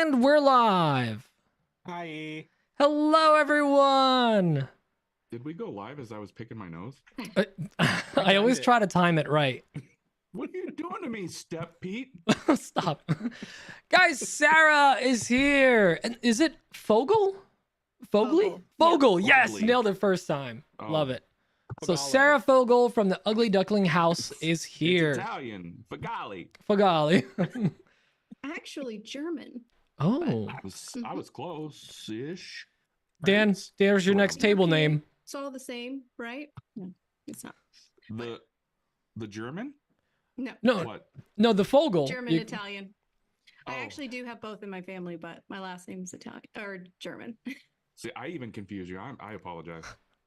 And we're live. Hi. Hello, everyone. Did we go live as I was picking my nose? I always try to time it right. What are you doing to me, Step Pete? Stop. Guys, Sarah is here. And is it Fogle? Fogle? Fogle. Yes, Fogle. nailed it first time. Oh. Love it. So Fogale. Sarah Fogle from the Ugly Duckling House is It's here. Italian. Fogali. Fogali. Actually German. Oh. I was close-ish. Dan, there's your next table name. It's all the same, right? No, it's not. The German? No. No, What? no, the Fogle. German, You- Italian. I Oh. actually do have both in my family, but my last name's Italian or German. See, I even confuse you. I apologize.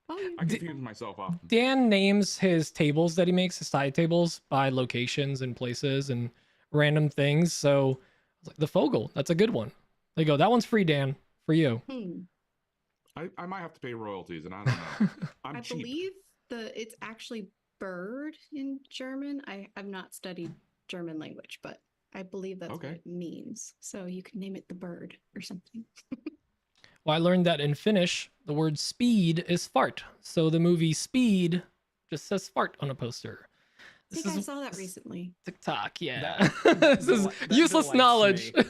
Oh, yeah. I confuse myself often. Dan names his tables that he makes, his side tables, by locations and places and random things. So I was like, the Fogle, that's a good one. There you go. That one's free, Dan, for you. I might have to pay royalties, and I don't know. I'm I cheap. believe it's actually bird in German. I've not studied German language, but I believe that's Okay. what it means. So you can name it the bird or something. Well, I learned that in Finnish, the word speed is fart. So the movie Speed just says fart on a poster. I think I saw that recently. TikTok, yeah. That This is that useless delights knowledge. me.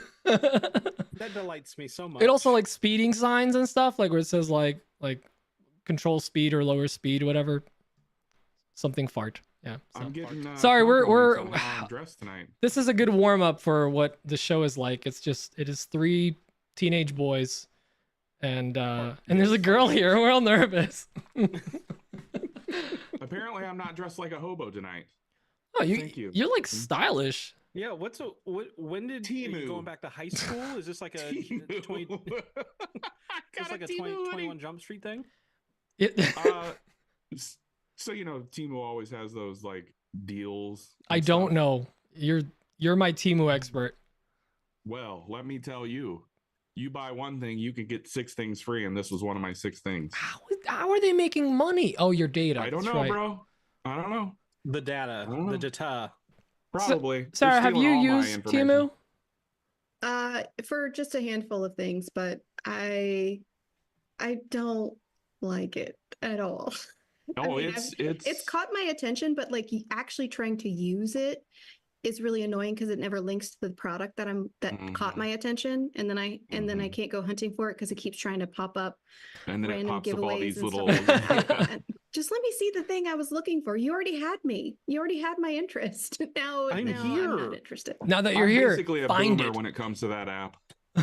That delights me so much. It also like speeding signs and stuff, like where it says like control speed or lower speed, whatever. Something fart. Yeah. So. I'm getting. Sorry, we're- compliments on how I'm dressed tonight. This is a good warm up for what the show is like. It is 3 teenage boys, and there's a girl here. We're all nervous. Apparently, I'm not dressed like a hobo tonight. Oh, Thank you. You're like stylish. Yeah. When did are you Timu. going back to high school? Is this like a 20, just like a 21 Jump Street thing? It, So Timu always has those like deals. I and don't stuff. know. You're my Temu expert. Well, let me tell you. You buy one thing, you can get 6 things free, and this was one of my 6 things. How are they making money? Oh, your data. I don't that's know, right. bro. I don't know. The data, I don't the know. data. Probably. They're Sarah, have stealing you all my used information. Temu? For just a handful of things, but I don't like it at all. I Oh, mean, it's caught my attention, but like actually trying to use it is really annoying because it never links to the product that caught Mhm. my attention, and then I Mhm. can't go hunting for it because it keeps trying to pop up and then it random pops up all giveaways these and little. stuff like that. And just let me see the thing I was looking for. You already had me. You already had my interest. Now I'm I'm here. not interested. Now that you're I'm here, basically a find boomer it. when it comes to that app.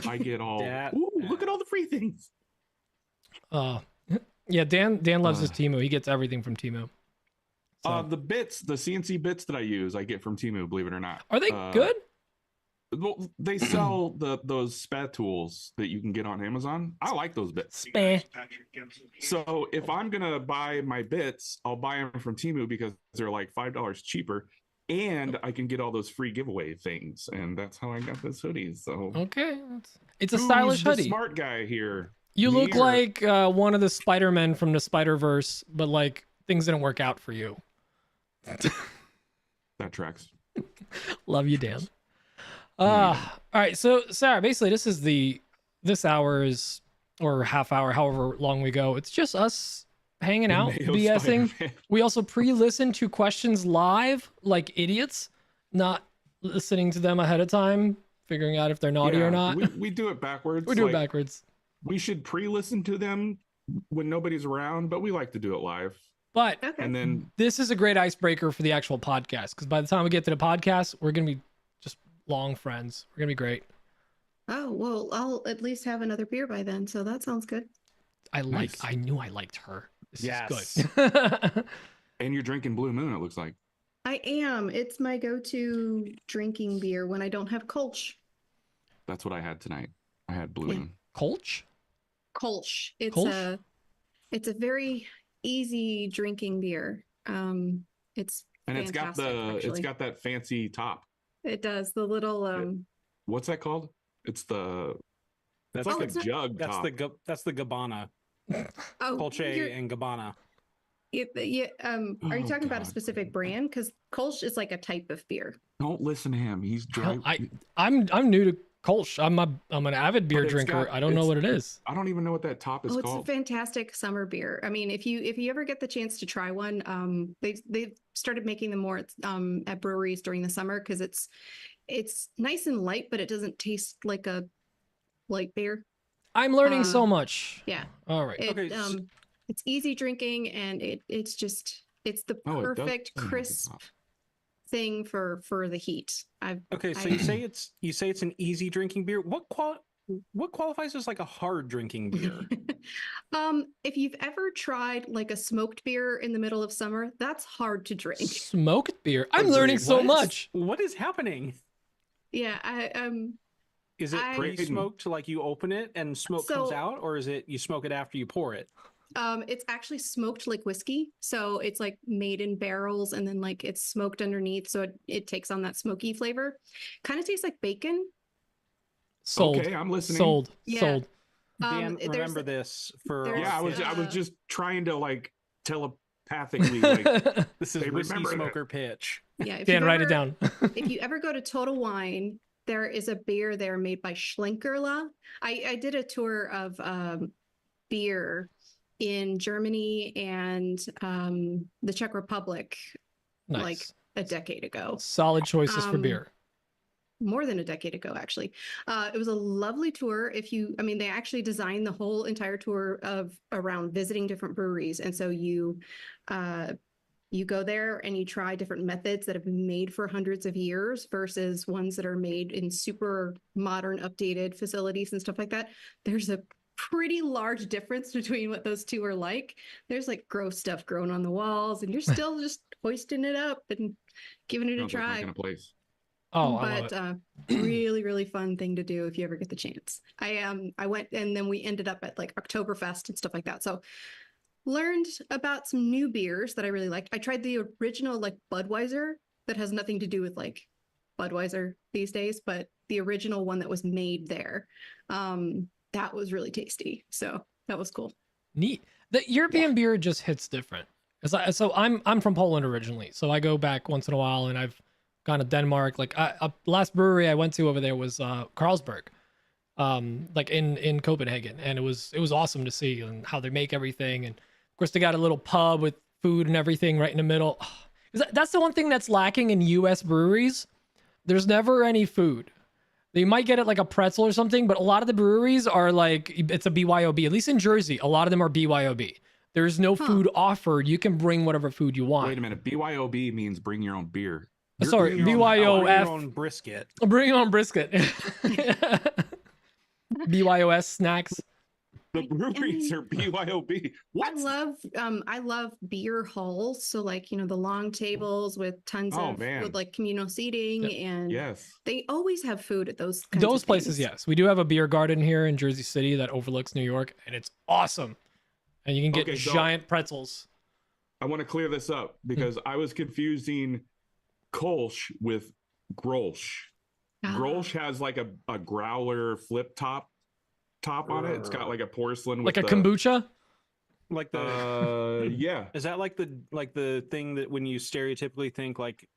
I get all. That Ooh, look at all the free things. Yeah, Dan loves his Uh. Temu. He gets everything from Temu. So, The CNC bits that I use, I get from Timu. Believe it or not. are they good? Well, they sell those spatules that you can get on Amazon. I like those bits. Speh. So if I'm gonna buy my bits, I'll buy them from Timu because they're like $5 cheaper, and I can get all those free giveaway things. And that's how I got this hoodie. So Okay, it's a who's stylish the hoodie. smart guy here? You Me look or- like one of the Spider-Men from the Spider-Verse, but like things didn't work out for you. That tracks. Love you, Dan. All right. So Sarah, basically this hour's or half hour, however long we go. It's just us hanging out, Mayo BSing. Spider-Man. We also pre-listen to questions live like idiots, not listening to them ahead of time, figuring out if they're naughty Yeah, or not. We do it backwards. We do it Like, backwards. We should pre-listen to them when nobody's around, but we like to do it live. But Okay. And then this is a great icebreaker for the actual podcast because by the time we get to the podcast, we're gonna be just long friends. We're gonna be great. Oh, well, I'll at least have another beer by then, so that sounds good. Nice. I knew I liked her. This Yes. is good. and you're drinking Blue Moon, it looks like. I am. It's my go-to drinking beer when I don't have Kolsch. That's what I had tonight. I had Blue Yeah. Moon. Kolsch? Kolsch. Kolsch? It's a very easy drinking beer. It's And it's got fantastic, it's actually. got that fancy top. It does the little What's that called? It's the That's it's Oh, like it's a not- jug that's top. that's the Gabbana, oh Colche you're- and Gabbana. are you Oh, talking about a God. specific brand? Because Kolsch is like a type of beer. Don't listen to him. He's dry. I'm new to Kolsch. I'm an avid beer But it's drinker. got- I don't know it's- what it is. I don't even know what that top is Oh, it's a called. fantastic summer beer. I mean, if you ever get the chance to try one, they've started making them more at breweries during the summer because it's nice and light, but it doesn't taste like a light beer. I'm learning so Uh, much. Yeah, All right. Okay, so- it's easy drinking and it's the Oh, it perfect doesn't have the crisp top. thing for the heat. Okay, so you say it's an easy drinking beer. What qualifies as like a hard drinking beer? If you've ever tried like a smoked beer in the middle of summer, that's hard to drink. Smoked beer. I'm learning Agreed. so What? much. What is happening? Yeah, Is it I- pre-smoked, like you open it and smoke comes So- out, or is it you smoke it after you pour it? it's actually smoked like whiskey. So it's like made in barrels and then like it's smoked underneath. So it takes on that smoky flavor. Kind of tastes like bacon. Sold. Okay, I'm listening. Sold. Yeah. Sold. Dan, There's- remember this for there's- Yeah, I our was kids. I was just trying to like telepathically like This is they whiskey remember that. smoker pitch. Yeah, if Dan, you've write it ever- down. if you ever go to Total Wine, there is a beer there made by Schlenkerla. I did a tour of beer in Germany and the Czech Republic Nice. like a decade ago. Solid choices for Um, beer. More than a decade ago, actually. It was a lovely tour. I mean, they actually designed the whole entire tour of around visiting different breweries. And so you go there and you try different methods that have been made for hundreds of years versus ones that are made in super modern, updated facilities and stuff like that. There's a pretty large difference between what those two are like. There's like gross stuff growing on the walls, and you're still just hoisting it up and giving it a sounds like my try. kind of place. Oh, I love But it. really, really fun thing to do if you ever get the chance. I went and then we ended up at like Oktoberfest and stuff like that. So learned about some new beers that I really liked. I tried the original like Budweiser that has nothing to do with like Budweiser these days, but the original one that was made there. That was really tasty. So that was cool. Neat. The European beer just hits different. So I'm from Poland originally, so I go back once in a while, and I've gone to Denmark. Like last brewery I went to over there was Carlsberg, like in Copenhagen, and it was awesome to see and how they make everything. And of course they got a little pub with food and everything right in the middle. That's the one thing that's lacking in U.S. breweries. There's never any food. They might get it like a pretzel or something, but a lot of the breweries are like, it's a BYOB. At least in Jersey, a lot of them are BYOB. There's no food offered. You can bring whatever food you want. Wait a minute. BYOB means bring your own beer. Sorry, Bring your own- BYOF. bring your own brisket. Bring your own brisket. BYOS snacks. The breweries are BYOB. What? I love beer halls. So like, the long tables with tons Oh, of man. with like communal seating and Yes. they always have food at those kinds Those of places, things. yes. We do have a beer garden here in Jersey City that overlooks New York, and it's awesome. And you can get Okay, so- giant pretzels. I want to clear this up because I was confusing Kolsch with Grolsch. Ah. Grolsch has like a growler flip top on it. It's got like a porcelain with Like a the, kombucha? Like the yeah. is that like the thing that when you stereotypically think like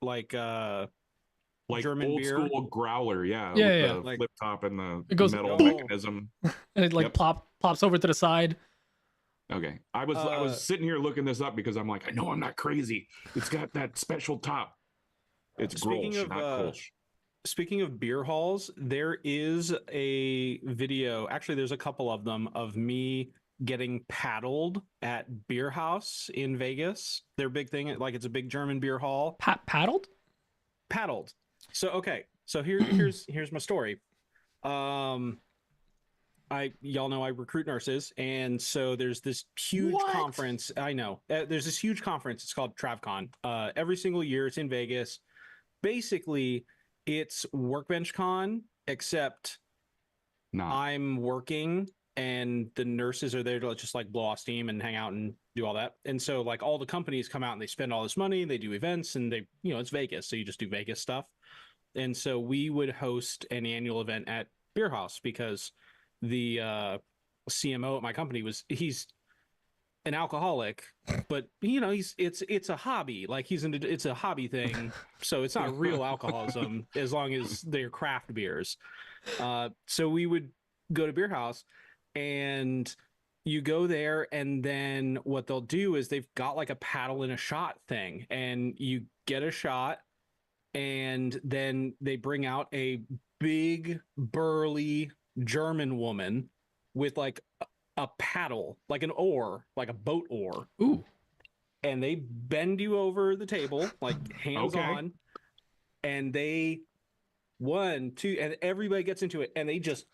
Like German old beer? school growler, Yeah, with yeah. the Like- flip top and the It goes- metal Oh. mechanism. And it like Yep. plops over to the side. Okay. I was sitting here looking this up because I'm like, I know I'm not crazy. It's got that special top. It's Speaking Grolsch, of, not Kolsch. Speaking of beer halls, there is a video, actually there's a couple of them, of me getting paddled at Beer House in Vegas. Their big thing, like it's a big German beer hall. Paddled? Paddled. So okay, so here's my story. Y'all know I recruit nurses, and so there's this huge What? conference. I know there's this huge conference. It's called TravCon. Every single year, it's in Vegas. Basically, it's Workbench Con, except Nah. I'm working and the nurses are there to just like blow off steam and hang out and do all that. And so like all the companies come out and they spend all this money, they do events, and they, it's Vegas, so you just do Vegas stuff. And so we would host an annual event at Beer House because the CMO at my company he's an alcoholic, but it's a hobby. Like it's a hobby thing, so it's not real alcoholism as long as they're craft beers. So we would go to beer house, and you go there, and then what they'll do is they've got like a paddle and a shot thing, and you get a shot, and then they bring out a big burly German woman with like a paddle, like an oar, like a boat oar. Ooh. And they bend you over the table, like hands on, and they 1, 2, and everybody gets into it, and they just,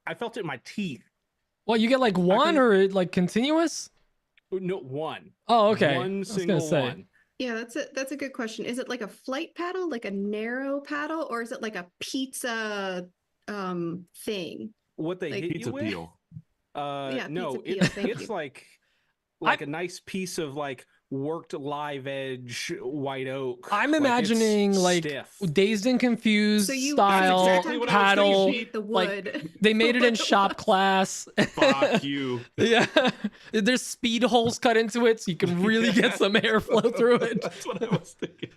I felt it in my teeth. Well, you get like one or like continuous? No, one. Oh, okay. One single one. Yeah, that's a good question. Is it like a flight paddle, like a narrow paddle, or is it like a pizza thing? What they Like, hit Pizza you with? peel. Yeah, No, pizza peel, thank it's you. like a nice piece of like worked live edge white oak. I'm Like, it's imagining like stiff. Dazed and Confused So you style exactly what I was paddle. thinking. the like, wood. They made it in shop class. Fuck you. Yeah, there's speed holes cut into it, so you can really get some airflow through it. That's what I was thinking.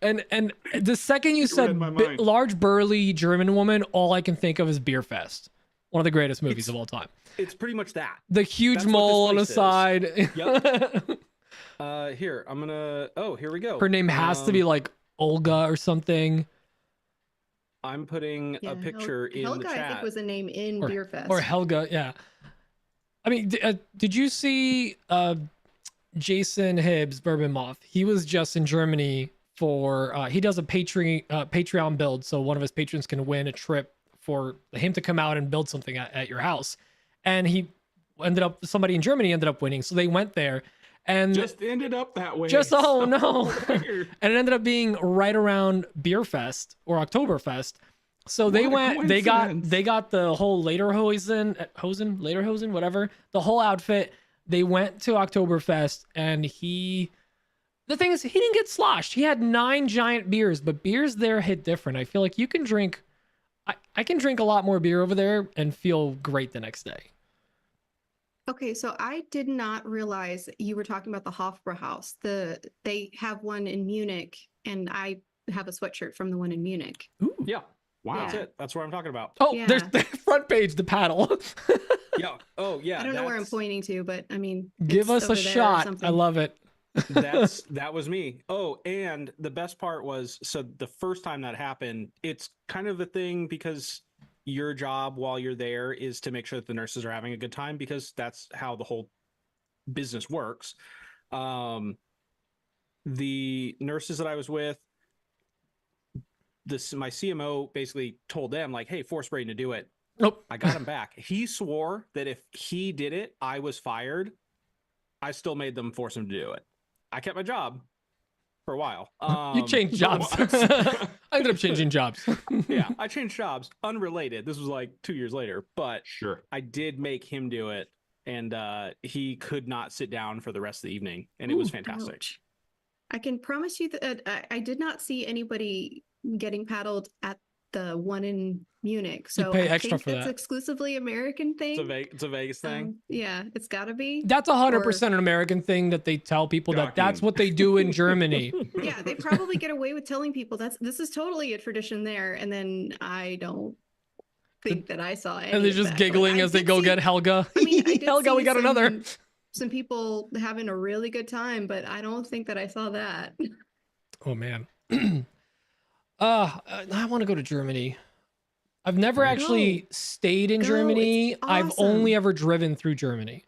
And the second you read said my mind. large burly German woman, all I can think of is Beer Fest, one of the greatest movies of all time. It's pretty much that. The huge That's what mole on the this place side. Yep. Here, I'm gonna. Oh, here we go. Her name has to be like Olga or something, I'm putting a picture in Helga, the chat. I think was a name in or, Beer Fest. or Helga. Yeah. I mean, did you see Jason Hibbs, Bourbon Moth? He was just in Germany for he does a Patreon build, so one of his patrons can win a trip for him to come out and build something at your house. And somebody in Germany ended up winning, so they went there. And Just ended up that way. oh no. Weird. And it ended up being right around Beer Fest or Oktoberfest. So they What a went, coincidence. they got the whole Lederhosen, whatever, the whole outfit. They went to Oktoberfest, and the thing is, he didn't get sloshed. He had 9 giant beers, but beers there hit different. I feel like you can drink, I can drink a lot more beer over there and feel great the next day. Okay, so I did not realize you were talking about the Hofbrauhaus. They have one in Munich, and I have a sweatshirt from the one in Munich. Ooh. Yeah, Wow. that's it. That's what I'm talking about. Oh, Yeah. there's the front page, the paddle. Yeah. Oh, yeah. I don't know where I'm pointing to, but I mean, Give it's us a over there or shot. I something. love it. That was me. Oh, and the best part was, so the first time that happened, it's kind of a thing because your job while you're there is to make sure that the nurses are having a good time, because that's how the whole business works. The nurses that I was with, my CMO basically told them like, "Hey, force Braden to do it." Nope. I got him back. He swore that if he did it, I was fired. I still made them force him to do it. I kept my job for a while. You changed jobs. I ended up changing jobs. Yeah, I changed jobs. Unrelated. This was like 2 years later, but Sure. I did make him do it, and he could not sit down for the rest of the evening, and it was fantastic. Ouch. I can promise you that I did not see anybody getting paddled at the one in Munich. So pay I extra think for that's that. exclusively American thing. It's a Vegas thing. Yeah, it's got to be. That's 100% an American thing that they tell people that that's what they do in Germany. Yeah, they probably get away with telling people this is totally a tradition there, and then I don't think that I saw any. And they're of just that. giggling Like, I as they did go see- get Helga. I mean, I did Helga, we see got another. some people having a really good time, but I don't think that I saw that. Oh man. I want to go to Germany. I've never actually stayed in Go, Germany. it's I've awesome. only ever driven through Germany,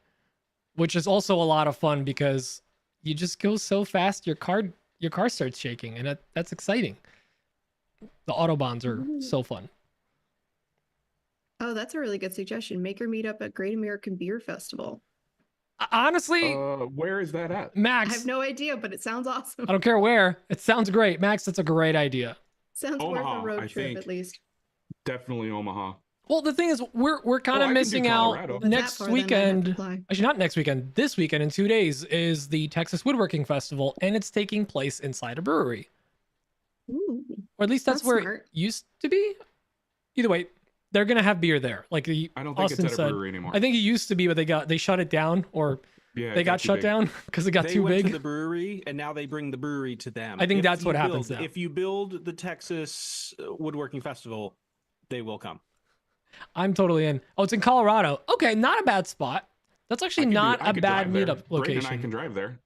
which is also a lot of fun because you just go so fast your car starts shaking, and that's exciting. The autobahns are so fun. Oh, that's a really good suggestion. Make her meet up at Great American Beer Festival. Honestly, Where is that at? I Max, have no idea, but it sounds awesome. I don't care where. It sounds great. Max, that's a great idea. Sounds Omaha, worth a road I trip think. at least. Definitely Omaha. Well, the thing is, we're kind Oh, I of can do missing out Colorado. That next far, then I'd have to weekend. fly. Actually, not next weekend. This weekend in 2 days is the Texas Woodworking Festival, and it's taking place inside a brewery, Ooh, or at least that's That's where smart. it used to be. Either way, they're gonna have beer there. Like I don't think Austin it's at a said. brewery anymore. I think it used to be, but they shut it down, or Yeah, They it got too shut big. down because it got They too went big. to the brewery, and now they bring the brewery to them. I think If that's you what happens build- now. If you build the Texas Woodworking Festival, they will come. I'm totally in. Oh, it's in Colorado. Okay, not a bad spot. That's actually not I a could bad drive there. meetup Braden and I location. can drive there.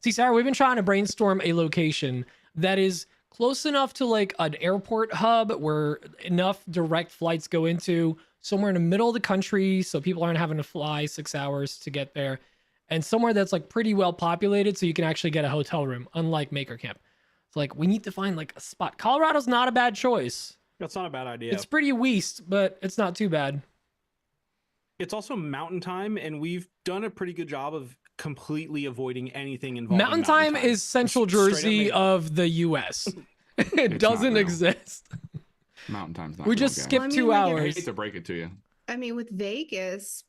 See, Sarah, we've been trying to brainstorm a location that is close enough to like an airport hub where enough direct flights go into, somewhere in the middle of the country so people aren't having to fly 6 hours to get there, and somewhere that's like pretty well populated so you can actually get a hotel room, unlike Maker Camp. It's like we need to find like a spot. Colorado's not a bad choice. That's not a bad idea. It's pretty west, but it's not too bad. It's also mountain time, and we've done a pretty good job of completely avoiding anything involving Mountain time is Central Straight up Jersey made up. of the US. It It's not doesn't real. exist. Mountain time's not We real, just guys. skipped Well, I mean, 2 like, if I hours. hate to break it to you. I mean, with Vegas,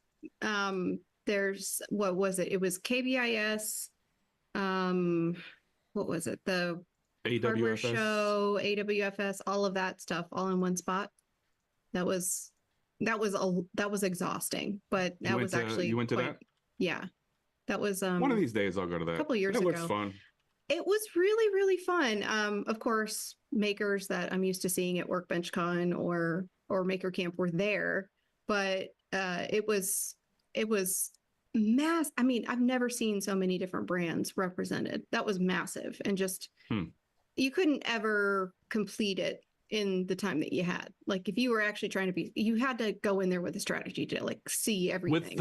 there's what was it? It was KBIS. What was it? The hardware AWFS. show, AWFS, all of that stuff, all in one spot. That was exhausting, but that was actually you went to quite- that? Yeah, that was One of these days I'll go to that. couple years It looks ago. fun. It was really, really fun. Of course, makers that I'm used to seeing at Workbench Con or Maker Camp were there, but it was mass. I mean, I've never seen so many different brands represented. That was massive, and just you couldn't ever complete it in the time that you had. Like if you were actually trying to be, you had to go in there with a strategy to like see everything.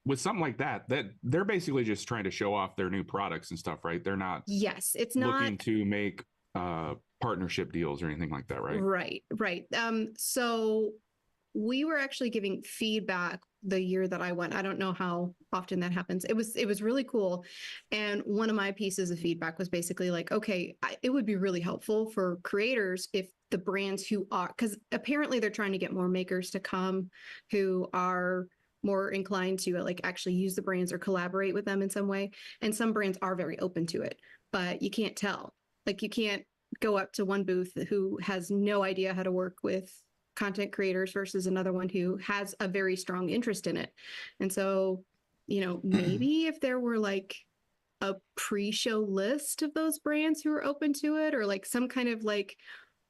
With something like that they're basically just trying to show off their new products and stuff, right? They're not yes, it's not looking to make partnership deals or anything like that, right? Right. So we were actually giving feedback the year that I went. I don't know how often that happens. It was really cool. And one of my pieces of feedback was basically like, okay, it would be really helpful for creators if the brands who are, because apparently they're trying to get more makers to come who are more inclined to like actually use the brands or collaborate with them in some way. And some brands are very open to it, but you can't tell. Like you can't go up to one booth who has no idea how to work with content creators versus another one who has a very strong interest in it. And so, maybe if there were like a pre-show list of those brands who are open to it, or like some kind of like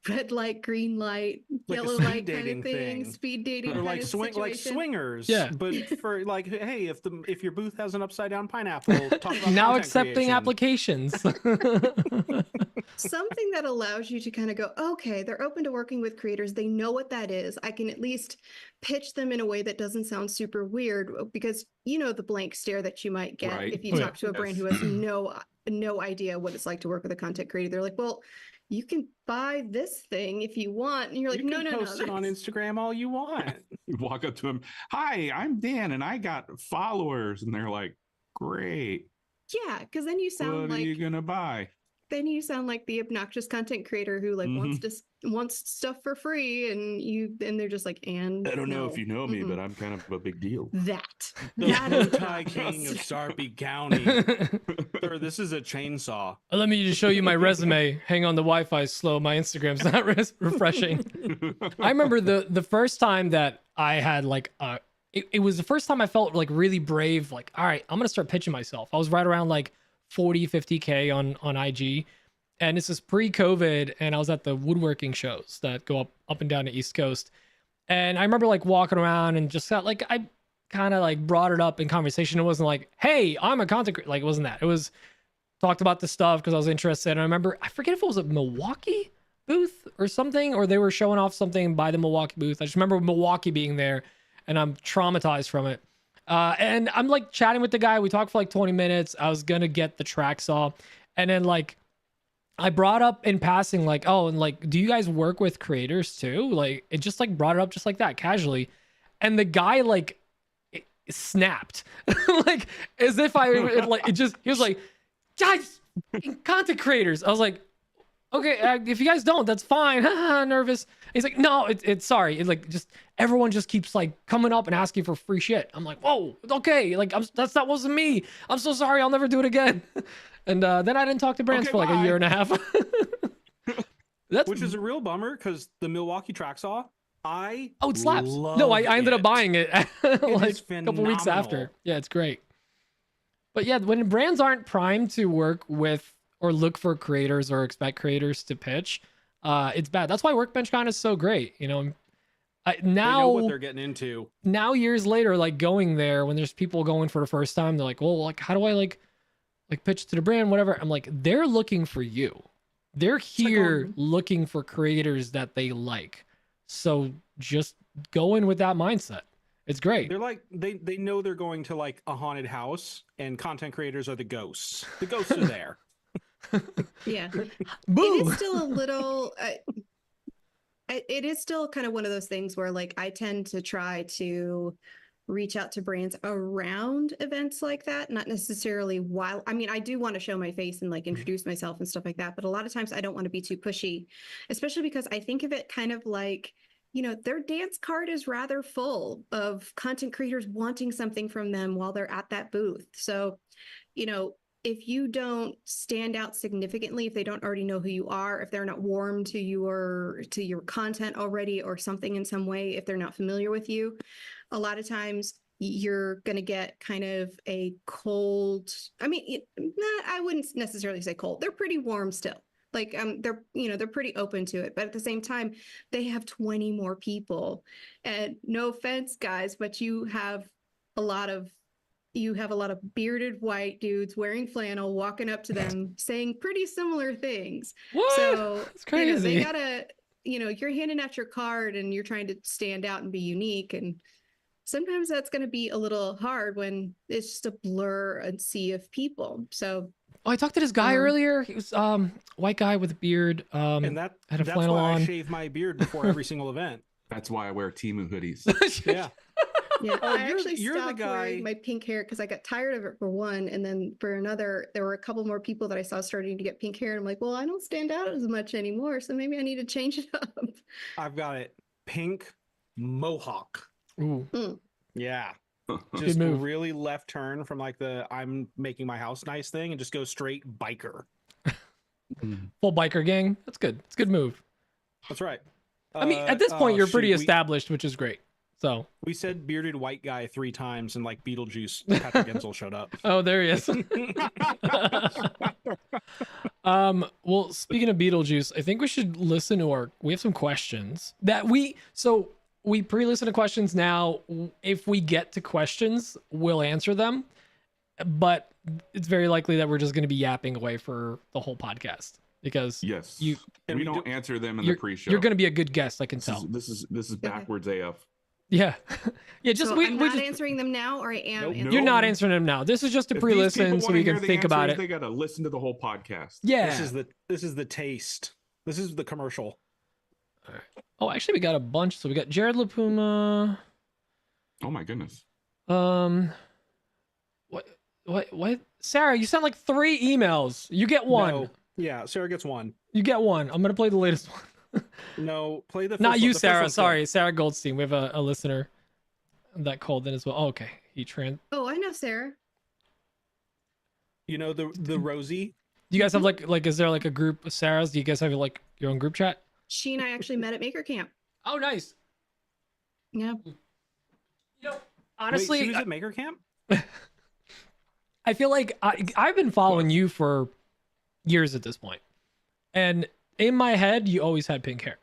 red light, green light, Like a yellow speed light kind dating of thing, thing. speed dating or kind like of like situation. swingers. Yeah. But for like, hey, if your booth has an upside down pineapple, talk about Now content accepting creation. applications. Something that allows you to kind of go, okay, they're open to working with creators. They know what that is. I can at least pitch them in a way that doesn't sound super weird, because the blank stare that you might get Right. if you Oh, talk to a brand who has no idea what it's like to work with a content creator. They're like, well, you can buy this thing if you want. And you're like, You no, can post it on that's- Instagram all you want. You walk up to him, hi, I'm Dan and I got followers, and they're like, great, Yeah, because then you sound what like are you gonna buy? the obnoxious content creator who like wants stuff for free, and they're just like, and I don't know no. if you know me, Mm-mm. but I'm kind of a big deal. that The that is multi not king of us. Sarpy County. Sir, this is a chainsaw. Let me just show you my resume. Hang on, the Wi-Fi's slow. My Instagram's not refreshing. I remember the first time that I had like it was the first time I felt like really brave. Like, all right, I'm gonna start pitching myself. I was right around like 50K on IG, and this is pre-COVID, and I was at the woodworking shows that go up and down the East Coast, and I remember like walking around and just got like I kind of like brought it up in conversation. It wasn't like, hey, I'm a content creator. Like it wasn't that. It was talked about the stuff because I was interested. And I remember, I forget if it was a Milwaukee booth or something, or they were showing off something by the Milwaukee booth. I just remember Milwaukee being there, and I'm traumatized from it. And I'm like chatting with the guy. We talked for like 20 minutes. I was going to get the track saw. And then like, I brought up in passing, like, oh, and like, do you guys work with creators too? Like, it just like brought it up just like that casually. And the guy like snapped, like as if he was like, guys, content creators. I was like, okay, if you guys don't, that's fine. Nervous. He's like, no, it's sorry. It's like just everyone just keeps like coming up and asking for free shit. I'm like, whoa, okay, like that wasn't me. I'm so sorry. I'll never do it again. And then I didn't talk to brands Okay, for like bye. a year and a half. Which is a real bummer because the Milwaukee track saw, it slaps. No, I ended up buying it like is a couple weeks after. phenomenal. Yeah, it's great. But yeah, when brands aren't primed to work with or look for creators or expect creators to pitch, it's bad. That's why Workbench Con is so great. You know, They know what now they're getting into. years later, like going there when there's people going for the first time, they're like, well, like how do I like pitch to the brand, whatever. I'm like, they're looking for you. They're here looking for creators that they like. So just go in with that mindset. It's great. They're like they know they're going to like a haunted house, and content creators are the ghosts. The ghosts are there. Yeah. Boo! It is still a little it is still kind of one of those things where like I tend to try to reach out to brands around events like that, not necessarily while, I mean, I do want to show my face and like introduce myself and stuff like that, but a lot of times I don't want to be too pushy, especially because I think of it kind of like, you know, their dance card is rather full of content creators wanting something from them while they're at that booth. So, you know, if you don't stand out significantly, if they don't already know who you are, if they're not warm to your content already or something in some way, if they're not familiar with you, a lot of times you're going to get kind of a cold, I mean, I wouldn't necessarily say cold. They're pretty warm still. Like they're, you know, they're pretty open to it, but at the same time, they have 20 more people. And no offense, guys, but you have a lot of bearded white dudes wearing flannel, walking up to them, saying pretty similar things. What? So It's crazy. You know, they gotta, you know, you're handing out your card and you're trying to stand out and be unique. And sometimes that's going to be a little hard when it's just a blur and sea of people. So, I talked to this guy earlier. He was white guy with a beard. And had a that's flannel why on. I shave my beard before every single event. That's why I wear Temu hoodies. Yeah. yeah, Oh, I actually you're the stopped guy- wearing my pink hair because I got tired of it for one. And then for another, there were a couple more people that I saw starting to get pink hair. And I'm like, well, I don't stand out as much anymore. So maybe I need to change it up. I've got it. Pink mohawk. Ooh, Yeah. Good Just move. really left turn from like the I'm making my house nice thing and just go straight biker. full biker gang. That's good. It's a good move. That's right. I mean, at this point, oh, you're pretty shoot, established, which is great. So, We said bearded white guy 3 times and like Beetlejuice, Patrick Gensel showed up. oh, there he is. Well, speaking of Beetlejuice, I think we should listen to we have some questions that we pre-listen to questions now. If we get to questions, we'll answer them, but it's very likely that we're just going to be yapping away for the whole podcast because Yes. You- And we we don't do- answer them in you're, the pre-show. you're going to be a good guest. I can tell. This is backwards AF. Yeah. Yeah. Just, So I'm we not just, answering them now, or I am Nope. answering you're not them? answering them now. This is just a If these pre-listen people so wanna we can hear the think about answers, it. They got to listen to the whole podcast. Yeah. This is the taste. This is the commercial. Oh, actually, we got a bunch. So we got Jared LaPuma. Oh my goodness. What? Sarah, you sent like 3 emails. You get one. No. Yeah, Sarah gets one. You get one. I'm gonna play the latest one. No, play the first Not one. you, The first Sarah. one's good. Sorry, Sarah Goldstein. We have a listener that called in as well. Oh, okay, Oh, I know Sarah. You know the Rosie? Do you guys have like? Is there like a group of Sarahs? Do you guys have like your own group chat? She and I actually met at Maker Camp. Oh, nice. Yeah. You know, honestly, Wait, she was at Maker Camp? I feel like I've been following you for years at this point, and in my head, you always had pink hair.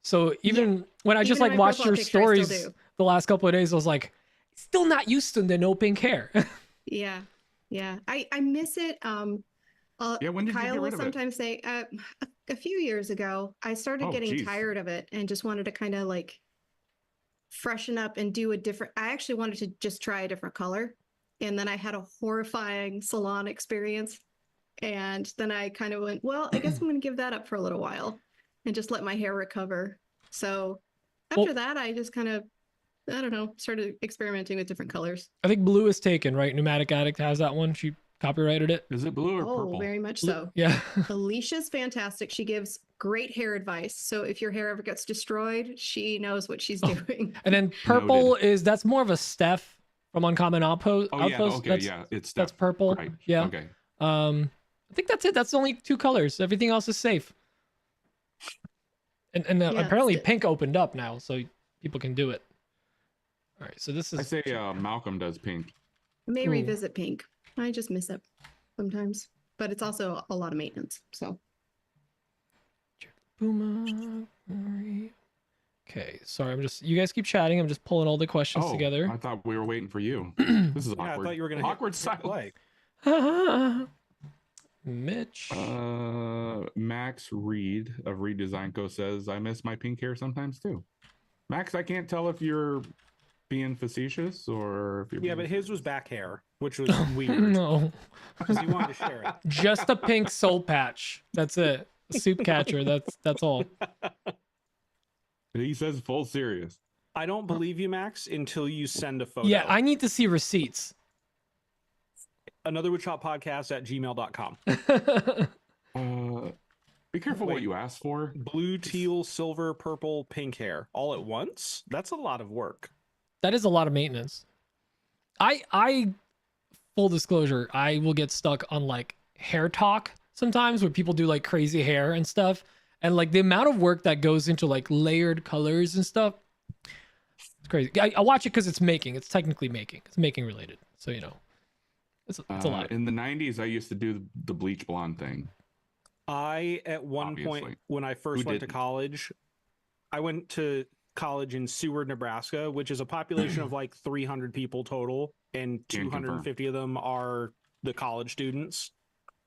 So even when I just Even like in my watched profile your picture, I still stories do. the last couple of days, I was like, still not used to the no pink hair. Yeah. Yeah. I miss it. Yeah, when did you Kyle get will rid of it? sometimes say a few years ago, I started Oh, getting geez. tired of it and just wanted to kind of like freshen up and do a different, I actually wanted to just try a different color. And then I had a horrifying salon experience. And then I kind of went, well, I guess I'm going to give that up for a little while and just let my hair recover. So after that, I just kind of, I don't know, started experimenting with different colors. I think blue is taken, right? Pneumatic Addict has that one. She copyrighted it. Is it blue or Oh, purple? very much so. Yeah. Alicia's fantastic. She gives great hair advice. So if your hair ever gets destroyed, she knows what she's doing. And then purple that's more of a Steph from Uncommon Outpost. Oh yeah, okay, that's, yeah, it's that's Steph. purple. Right. Yeah. Okay. I think that's it. That's only 2 colors. Everything else is safe. And Yeah, apparently that's it. pink opened up now, so people can do it. All right, so this is I say Malcolm does pink. I may Ooh. revisit pink. I just miss it sometimes, but it's also a lot of maintenance. So Boomer. Okay, sorry. You guys keep chatting. I'm just pulling all the questions Oh, together. I thought we were waiting for you. This is Yeah, I awkward. thought you were gonna awkward hit silence. play. Mitch. Max Reed of Reed Design Co says, I miss my pink hair sometimes too. Max, I can't tell if you're being facetious or if you're Yeah, being but his was serious. back hair, which was weird No, because he wanted to share it. just a pink soul patch. That's it. Soup catcher. That's all. He says full serious. I don't believe you, Max, until you send a photo. Yeah, I need to see receipts. anotherwoodshop@gmail.com. Be careful Wait. what you ask for. Blue, teal, silver, purple, pink hair all at once? That's a lot of work. That is a lot of maintenance. I full disclosure, I will get stuck on like hair talk sometimes where people do like crazy hair and stuff. And like the amount of work that goes into like layered colors and stuff. It's crazy. I watch it because it's technically making. It's making related. So, you know, it's a lot. In the 90s, I used to do the bleach blonde thing. I, at one point, Obviously. when I first Who went to didn't? college, I went to college in Seward, Nebraska, which is a population of like 300 people total, and Can confirm. 250 of them are the college students.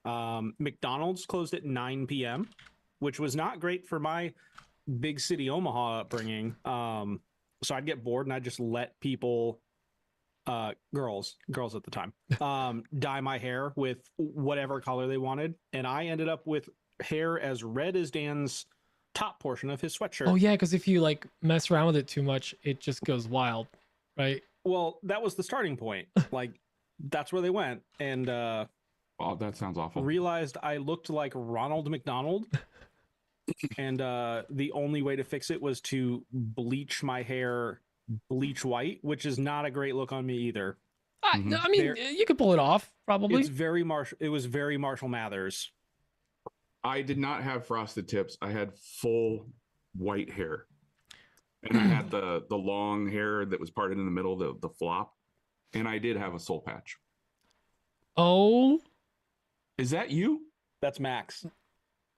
McDonald's closed at 9 p.m., which was not great for my big city Omaha upbringing. So I'd get bored and I'd just let people, girls at the time, dye my hair with whatever color they wanted. And I ended up with hair as red as Dan's top portion of his sweatshirt. Oh yeah, because if you like mess around with it too much, it just goes wild, right? Well, that was the starting point. Like, that's where they went. And Oh, that sounds awful. realized I looked like Ronald McDonald. And the only way to fix it was to bleach my hair bleach white, which is not a great look on me either. Mhm. I mean, you could pull it off probably. It was very Marshall Mathers. I did not have frosted tips. I had full white hair. And I had the long hair that was parted in the middle, the flop. And I did have a soul patch. Oh Is that you? That's Max.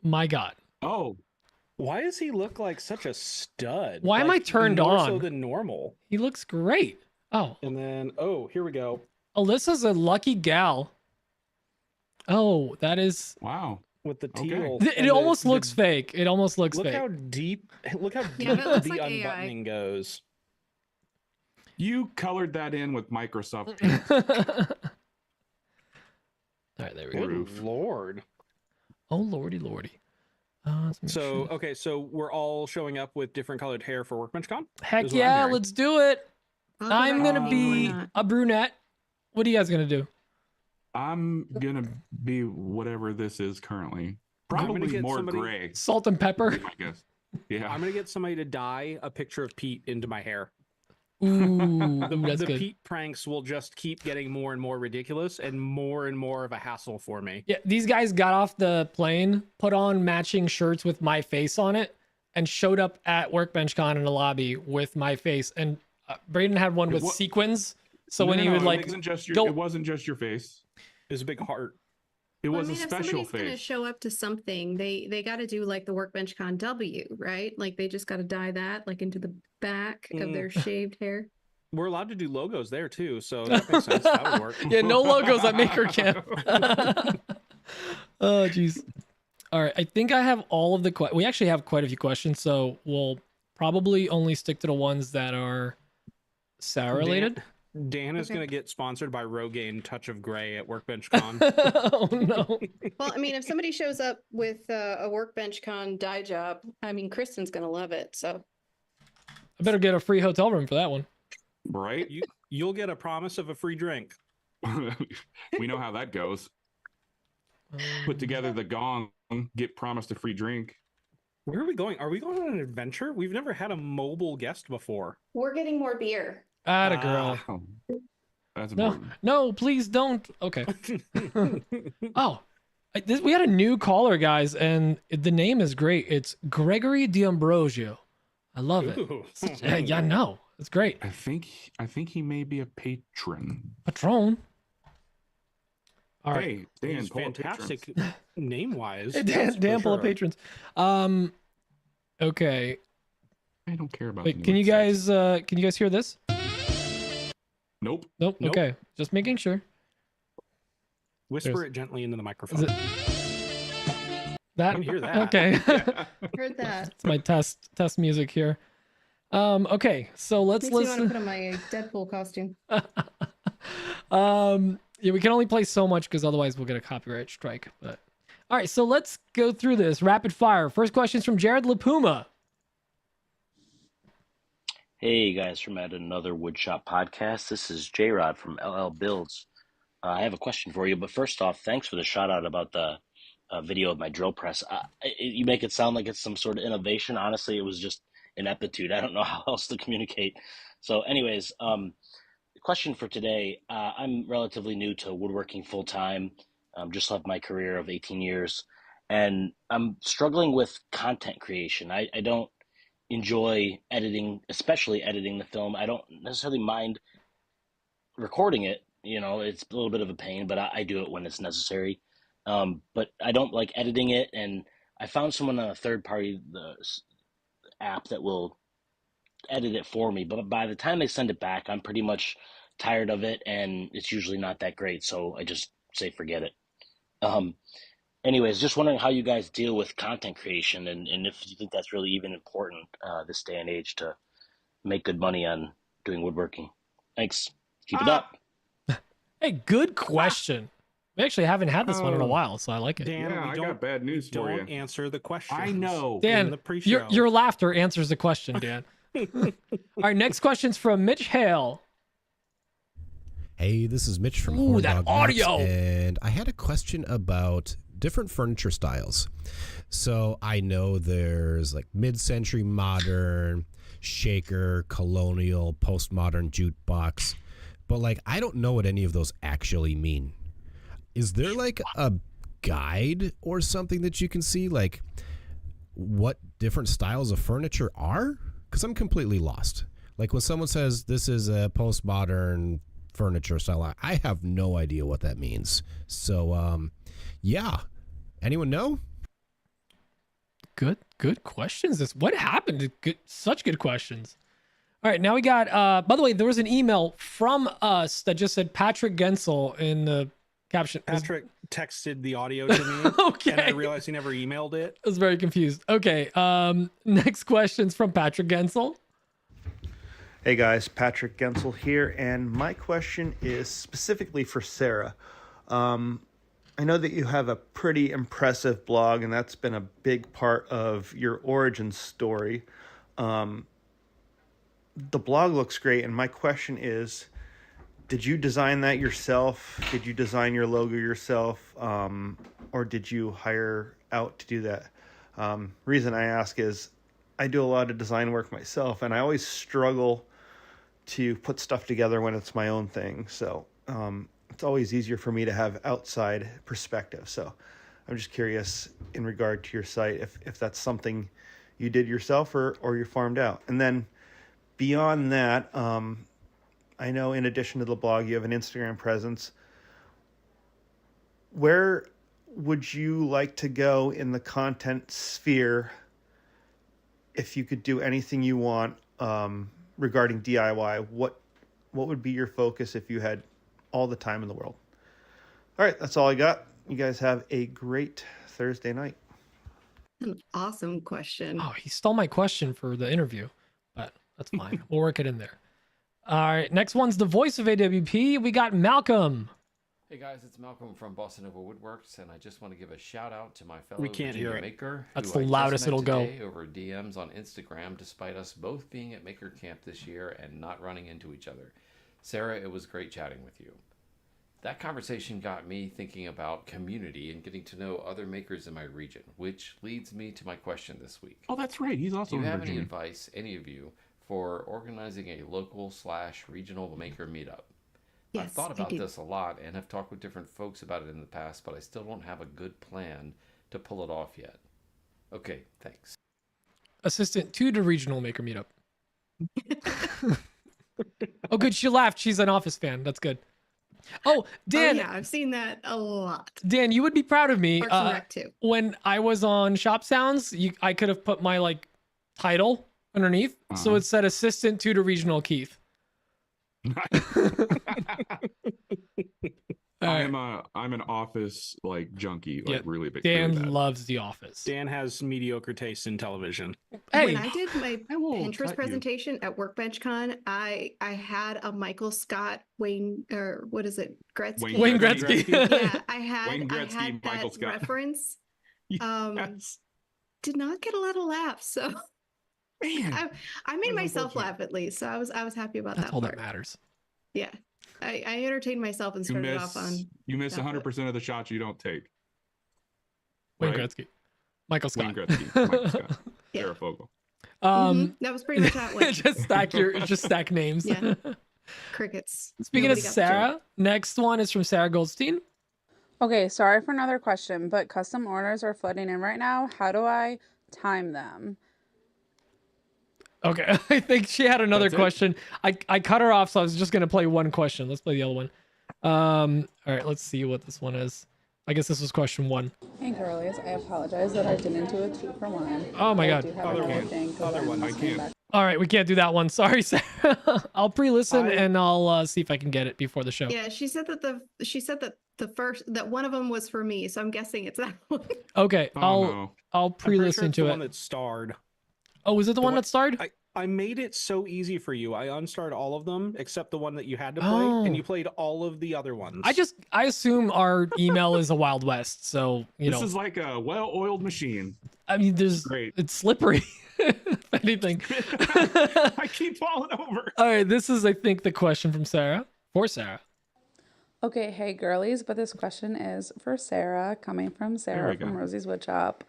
my God. Oh, Why does he look like such a stud? Why am I turned more on? so than normal. He looks great. Oh, And then, oh, here we go. Alyssa's a lucky gal. Oh, that is. wow. With the Okay. teal. It and almost the- looks fake. It almost looks Look fake. how deep. Look how Yeah, deep it looks the like AI. unbuttoning goes. You colored that in with Microsoft Paint. All right, there we Good go. Roof. Lord. Oh lordy, lordy. Let's make So sure. okay, so we're all showing up with different colored hair for Workbench Con. Heck is what I'm yeah, hearing. let's do it. I'll go I'm back gonna to being why be not. a brunette. What are you guys gonna do? I'm gonna be whatever this is currently. gonna Probably get more somebody- gray. Salt and pepper. I guess. Yeah. I'm gonna get somebody to dye a picture of Pete into my hair. Ooh, The, that's the good. Pete pranks will just keep getting more and more ridiculous and more of a hassle for me. Yeah, these guys got off the plane, put on matching shirts with my face on it, and showed up at Workbench Con in the lobby with my face. And Braden had one with What- sequins. So when No, he would it like wasn't just your, go- it wasn't just your face. It's a big heart. It Well, was I a mean, if special somebody's gonna face. show up to something, they got to do like the Workbench Con W, right? Like they just got to dye that like into the back of their shaved hair. We're allowed to do logos there too, so that makes sense. That would work. yeah, no logos at Maker Camp. Oh, jeez. All right, I think I have all of the we actually have quite a few questions, so we'll probably only stick to the ones that are Sarah related. Dan is Okay. going to get sponsored by Rogaine Touch of Gray at Workbench Con. Oh no. Well, I mean, if somebody shows up with a Workbench Con dye job, I mean, Kristen's gonna love it. So I better get a free hotel room for that one. Right? You'll get a promise of a free drink. We know how that goes. Put together the gong, get promised a free drink. Where are we going? Are we going on an adventure? We've never had a mobile guest before. we're getting more beer. Atta girl. Oh, that's No, important. no, please don't. Okay. Oh, we had a new caller, guys, and the name is great. It's Gregory D'Ambrosio. I love it. Ooh. Yeah, no, it's great. I think he may be a patron. Patron. All right. Hey, Dan, He's pull up fantastic patrons. name wise. Hey, Dan pull up patrons. Okay. I don't care about. Wait, the can you nuance. guys hear this? Nope. Nope. Nope. Okay. Just making sure. Whisper There's- it gently into the Is microphone. it that? I can hear that. Okay. Heard that. It's my test music here. Okay, so let's Makes me want to listen. put on my Deadpool costume. Yeah, we can only play so much because otherwise we'll get a copyright strike. But all right, so let's go through this rapid fire. First question is from Jared LaPuma. Hey guys, from at another Woodshop podcast. This is J Rod from LL Builds. I have a question for you, but first off, thanks for the shout out about the video of my drill press. You make it sound like it's some sort of innovation. Honestly, it was just ineptitude. I don't know how else to communicate. So, anyways, the question for today: I'm relatively new to woodworking full time. Just left my career of 18 years, and I'm struggling with content creation. I don't enjoy editing, especially editing the film. I don't necessarily mind recording it. You know, it's a little bit of a pain, but I do it when it's necessary. But I don't like editing it. And I found someone on a third party app that will edit it for me. But by the time they send it back, I'm pretty much tired of it, and it's usually not that great. So I just say forget it. Anyways, just wondering how you guys deal with content creation and if you think that's really even important this day and age to make good money on doing woodworking. Thanks. Keep it up. Hey, good question. We actually haven't had this one in a while, so I like it. Dan, Yeah, we I don't, got bad news for don't you. answer the question. I know. Dan, the pre-show. your laughter answers the question, Dan. All right, next question's from Mitch Hale. Hey, this is Mitch from Ooh, Horn that Dog Maps, audio. and I had a question about different furniture styles. So I know there's like mid-century modern, shaker, colonial, postmodern, jukebox, but like I don't know what any of those actually mean. Is there like a guide or something that you can see, like what different styles of furniture are? Because I'm completely lost. Like when someone says this is a postmodern furniture style, I have no idea what that means. So, yeah. Anyone know? Good questions. What happened? Such good questions. All right, now we got. By the way, there was an email from us that just said Patrick Gensel in the caption. Patrick texted the audio to me, Okay. and I realized he never emailed it. I was very confused. Okay. Next question's from Patrick Gensel. Hey guys, Patrick Gensel here, and my question is specifically for Sarah. I know that you have a pretty impressive blog, and that's been a big part of your origin story. The blog looks great, and my question is, did you design that yourself? Did you design your logo yourself? Or did you hire out to do that? Reason I ask is I do a lot of design work myself, and I always struggle to put stuff together when it's my own thing. So it's always easier for me to have outside perspective. So I'm just curious in regard to your site, if that's something you did yourself or you farmed out. And then beyond that, I know in addition to the blog, you have an Instagram presence. Where would you like to go in the content sphere if you could do anything you want regarding DIY? What would be your focus if you had all the time in the world? All right, that's all I got. You guys have a great Thursday night. An awesome question. Oh, he stole my question for the interview, but that's fine. We'll work it in there. All right, next one's the voice of AWP. We got Malcolm. Hey guys, it's Malcolm from Boston Nova Woodworks, and I just want to give a shout out to my fellow We can't Virginia hear it. maker. That's who the I just loudest met it'll go. today over DMs on Instagram, despite us both being at Maker Camp this year and not running into each other. Sarah, it was great chatting with you. That conversation got me thinking about community and getting to know other makers in my region, which leads me to my question this week. Oh, that's right. He's also Do you in have any Virginia. advice, any of you, for organizing a local/regional maker meetup? Yes, I've thought I about do. this a lot and have talked with different folks about it in the past, but I still don't have a good plan to pull it off yet. Okay, thanks. Assistant to the regional maker meetup. Oh, good. She laughed. She's an Office fan. That's good. Oh, Dan, yeah, I've seen that a lot. Dan, you would be proud of me. Parks and Rec too. When I was on Shop Sounds, I could have put my like title underneath, so it said assistant to the regional Keith. I'm an Office like junkie, like really big. Dan loves The Office. Dan has mediocre taste in television. Hey, When I did my will Pinterest cut you. presentation at Workbench Con, I had a Michael Scott Wayne, or what is it, Gretzky? Wayne Gretzky. Yeah, I had Wayne I Gretzky, had Michael that Scott. reference. Yes. Did not get a lot of laughs, so Man, I made That's myself unfortunate. laugh at least. So I was happy about that's that all part. that matters. Yeah, I entertained myself and you started off on. miss that 100% of the shots you don't take. Wayne Right? Gretzky, Michael Scott. Wayne Gretzky, Michael Scott, Yeah. Sarah Fogle. That was pretty much how it went. just stack names. Yeah. Crickets. Speaking Nobody of got the Sarah, joke. next one is from Sarah Goldstein. Okay, sorry for another question, but custom orders are flooding in right now. How do I time them? Okay, I think she had another That's it? question. I cut her off, so I was just gonna play one question. Let's play the other one. All right, let's see what this one is. I guess this was question 1. Hey girlies, I apologize that I didn't do a 2-for-1. Oh my I God. do have Other another one. thing 'cause Other I'm one. I listening can't. back. All right, we can't do that one. Sorry, Sarah. I'll pre-listen and I'll see if I can get it before the show. Yeah, she said that that one of them was for me, so I'm guessing it's that one. Okay, Oh, no. I'll I'm pretty pre-listen sure it's to the it. one that starred. Oh, is it the one one- that starred? I made it so easy for you. I unstarred all of them except the one that you had to play, Oh. and you played all of the other ones. I assume our email is a Wild West, so This is like a well-oiled machine. I mean, Great. it's slippery. If anything. I keep falling over. All right, this is I think the question from Sarah for Sarah. Okay, hey girlies, but this question is for Sarah, coming from Sarah we go. from Rosie's Woodshop.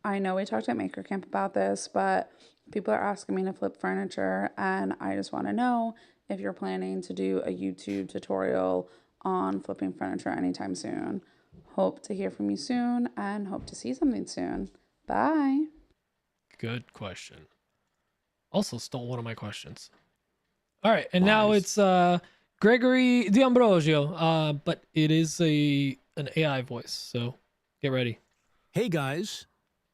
I know we talked at Maker Camp about this, but people are asking me to flip furniture, and I just want to know if you're planning to do a YouTube tutorial on flipping furniture anytime soon. Hope to hear from you soon, and hope to see something soon. Bye. Good question. Also stole one of my questions. All right, and now Lies. it's Gregory D'Ambrosio, but it is an AI voice, so get ready. Hey guys,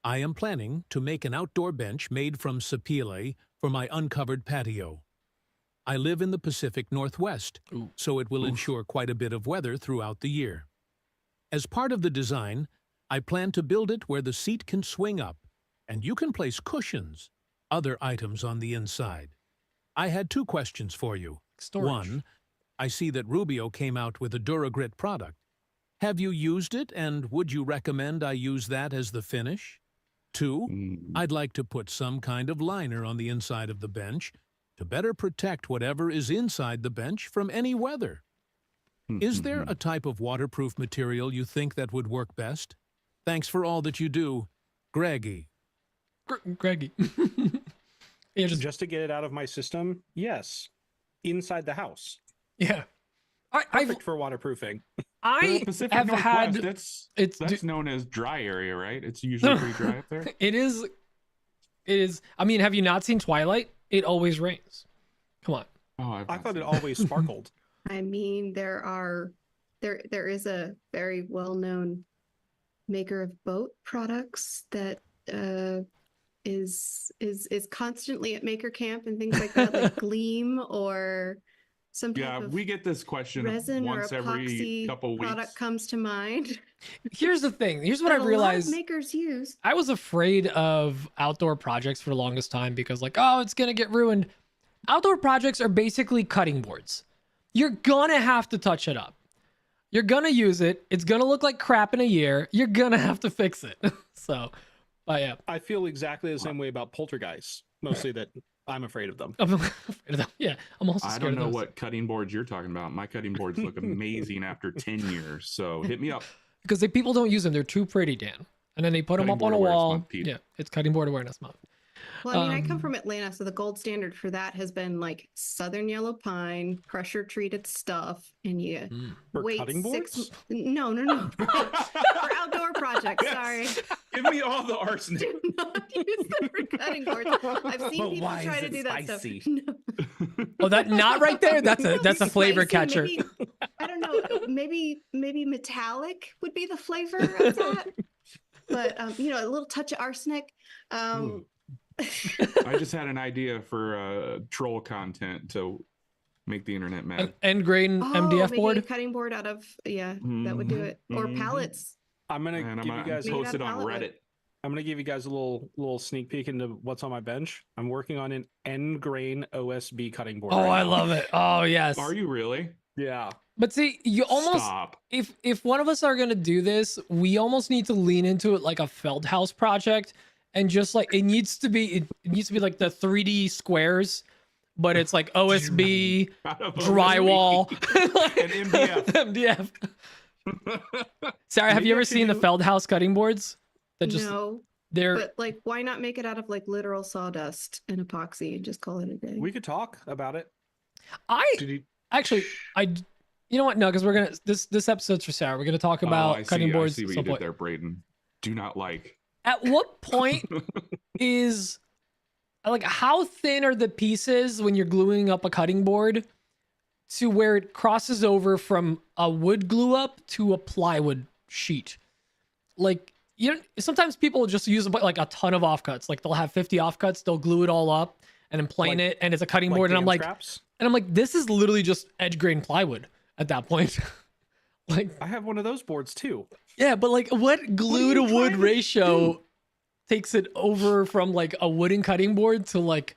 I am planning to make an outdoor bench made from sapele for my uncovered patio. I live in the Pacific Northwest, Ooh. so it will ensure quite a bit of weather throughout the year. As part of the design, I plan to build it where the seat can swing up, and you can place cushions, other items on the inside. I had 2 questions for you. Storage. 1, I see that Rubio came out with a DuraGrit product. Have you used it, and would you recommend I use that as the finish? 2, I'd like to put some kind of liner on the inside of the bench to better protect whatever is inside the bench from any weather. Is there a type of waterproof material you think that would work best? Thanks for all that you do, Greggy. Greggy. Yeah, just to get it out of my system, yes, inside the house, yeah. perfect for waterproofing. I Pacific have Northwest, had that's known as dry area, right? It's usually pretty dry up there. It is. I mean, have you not seen Twilight? It always rains. Come on. Oh, I thought it always sparkled. I mean, there is a very well-known maker of boat products that is constantly at Maker Camp and things like that, like Gleam or some type Yeah, of we get this question resin or once every epoxy couple weeks. product comes to mind. Here's the thing. Here's what that I a lot of realized. makers use. I was afraid of outdoor projects for the longest time because, like, oh, it's gonna get ruined. Outdoor projects are basically cutting boards. You're gonna have to touch it up. You're gonna use it. It's gonna look like crap in a year. You're gonna have to fix it. So, but yeah, I feel exactly the same way about poltergeists, mostly that I'm afraid of them. I'm afraid of them. Yeah, I'm also I scared don't of know those. what cutting boards you're talking about. My cutting boards look amazing after 10 years. So hit me up. Because people don't use them. They're too pretty, Dan. And then they put them Cutting up on a board awareness wall. month, Pete. Yeah, it's cutting board awareness month. Well, I mean, I come from Atlanta, so the gold standard for that has been like Southern Yellow Pine, pressure treated stuff, and you For wait cutting 6 boards? No. For outdoor projects, Yes. sorry. Give me all the arsenic. Do not use them for cutting boards. I've seen But people why try is to it do that spicy? stuff. No. Oh, that not right there. That's No, a flavor spicy, catcher. maybe- I don't know. Maybe metallic would be the flavor of that. But you know, a little touch of arsenic. I just had an idea for troll content to make the internet An mad. end grain MDF maybe a board. cutting board out of that would do it. Or pallets. I'm gonna And give you guys. Make it post out it of on pallet wood. Reddit. I'm gonna give you guys a little sneak peek into what's on my bench. I'm working on an end grain OSB cutting board. Oh, right I now. love it. Oh, yes. Are you really? Yeah. But see, you almost Stop. if one of us are gonna do this, we almost need to lean into it like a Feldhouse project, and just like it needs to be like the 3D squares, but it's like OSB Out of drywall And MDF. MDF. Sarah, have Maybe you I ever should seen the do- Feldhouse cutting boards? That just No, they're but like, why not make it out of like literal sawdust and epoxy and just call it a day? We could talk about it. Did you actually you know what? No, because we're gonna this episode's for Sarah. We're gonna talk about cutting boards. I see what at you some did point. there, Braden. Do not like. At what point is like how thin are the pieces when you're gluing up a cutting board to where it crosses over from a wood glue up to a plywood sheet? Like you know, sometimes people just use like a ton of offcuts. Like they'll have 50 offcuts, they'll glue it all up and then plane it, and it's a cutting board. And I'm dam like, traps? this is literally just edge grain plywood at that point. Like I have one of those boards too. yeah, but like what glue you to wood trying to ratio takes it over from like a wooden cutting board to like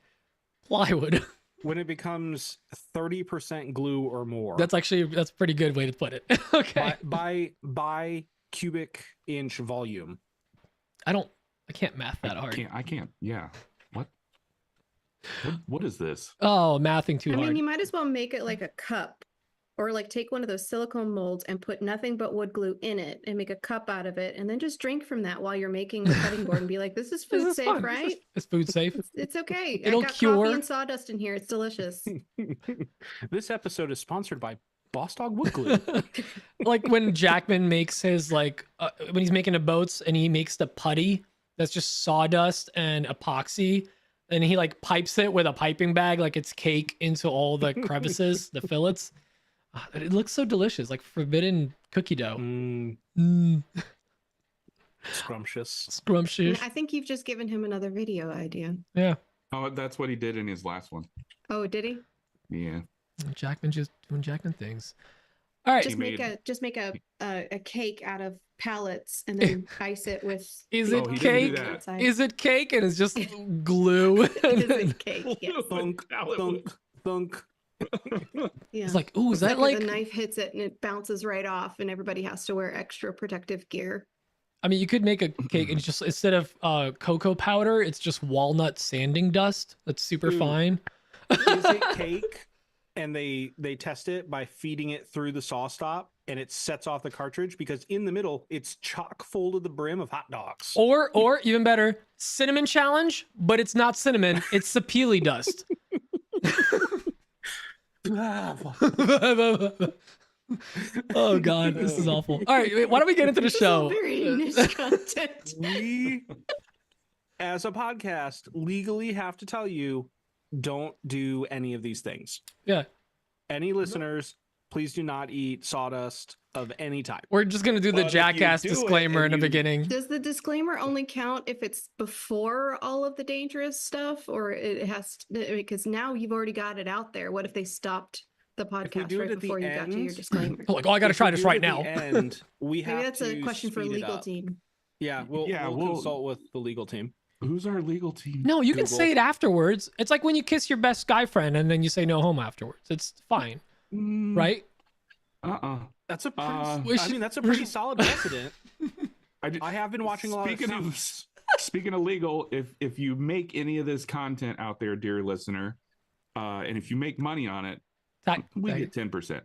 plywood? When it becomes 30% glue or more. That's a pretty good way to put it. Okay. by cubic inch volume. I can't math that hard. I can't. Yeah. What? What is this? Oh, mathing too I hard. mean, you might as well make it like a cup, or like take one of those silicone molds and put nothing but wood glue in it and make a cup out of it, and then just drink from that while you're making the cutting board and be like, "This is This food is safe, fun. right? It's food safe. It's okay. It'll I got cure- coffee and sawdust in here. It's delicious." This episode is sponsored by Boss Dog Wood Glue. Like when Jackman makes his like when he's making the boats and he makes the putty that's just sawdust and epoxy, and he like pipes it with a piping bag like it's cake into all the crevices, the fillets. It looks so delicious, like forbidden cookie dough. Scrumptious. Scrumptious. I think you've just given him another video idea. Yeah. Oh, that's what he did in his last one. Oh, did he? Yeah. Jackman just doing Jackman things. All right. Just make a cake out of pallets and then ice it with. Is Oh, it he didn't do cake? that. outside. Is it cake? And it's just glue. Is it cake? Yes. Thunk, thunk, thunk. Yeah. It's like, ooh, is that Except for like? the knife hits it and it bounces right off, and everybody has to wear extra protective gear. I mean, you could make a cake and just instead of cocoa powder, it's just walnut sanding dust. That's super Ooh. fine. Is it cake? And they test it by feeding it through the saw stop, and it sets off the cartridge because in the middle it's chock full to the brim of hot dogs. Or even better, cinnamon challenge, but it's not cinnamon, it's sapele dust. Oh god, this is awful. All right, wait, why don't we get into the This is all show? very niche content. We, as a podcast, legally have to tell you, don't do any of these things. Yeah, Any listeners, please do not eat sawdust of any type. we're just gonna do the But if you jackass do it disclaimer in and the you- beginning. Does the disclaimer only count if it's before all of the dangerous stuff, or it has to, because now you've already got it out there? What if they stopped the If we podcast do it right at the before you got to your end- disclaimer? Like, oh, I gotta If try we this do it right at the now. end, we have Maybe that's a to question for speed it legal up. team. Yeah, we'll we'll- consult with the legal team. Who's our legal team? No, you can Google. say it afterwards. It's like when you kiss your best guy friend and then you say no homo afterwards. It's fine, right? That's a pretty, Uh, I mean, that's a pretty solid precedent. I I have been watching a lot of Speaking stuff. speaking of legal, if you make any of this content out there, dear listener, and if you make money on it, we Tag- get 10%.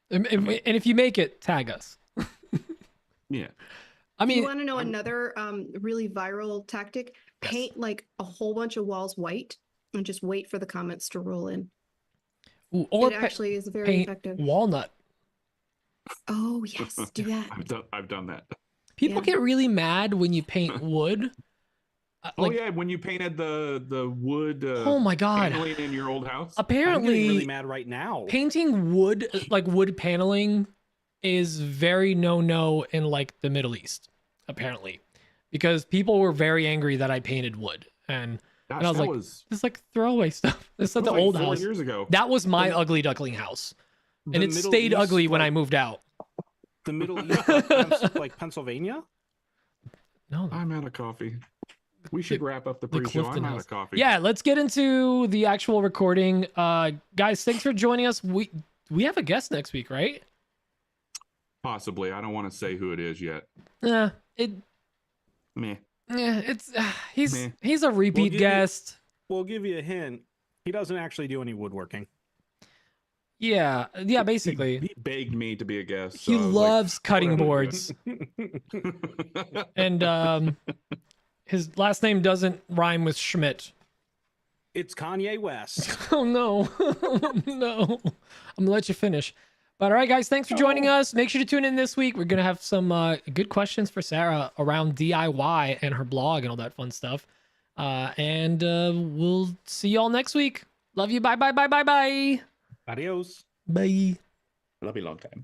and if you make it, tag us. Yeah. I You mean, want to know another really viral tactic? Yes. Paint like a whole bunch of walls white and just wait for the comments to roll in. ooh, or It actually is very paint effective. walnut. Oh yes, do that. I've done that. People Yeah. get really mad when you paint wood. Oh yeah, when you painted the wood. Oh my God. paneling in your old house. I'm getting Apparently, really mad right now. painting wood, like wood paneling, is very no in like the Middle East. Apparently, because people were very angry that I painted wood, and Gosh, I was that like, was, it's like throwaway stuff. It's that not was the like old 4 house. years ago. That was my The- ugly duckling house, The and it Middle stayed East, ugly when I like- moved out. The Middle East, like Pennsylvania. No, I'm out of coffee. We should wrap up the the pre-show. Clifton I'm out House. of coffee. Yeah, let's get into the actual recording. Guys, thanks for joining us. We have a guest next week, right? Possibly. I don't want to say who it is yet. Yeah, Meh. it's he's Meh. a repeat give you- guest. We'll give you a hint. He doesn't actually do any woodworking. Yeah, basically. He begged me to be a guest. He so I was like, loves cutting whatever. boards. And his last name doesn't rhyme with Schmidt. It's Kanye West. Oh no. No. I'm gonna let you finish. But all right, guys, thanks for joining us. Make sure to tune in this week. We're gonna have some good questions for Sarah around DIY and her blog and all that fun stuff. And we'll see y'all next week. Love you. Bye. Adios. Bye. Love you long time.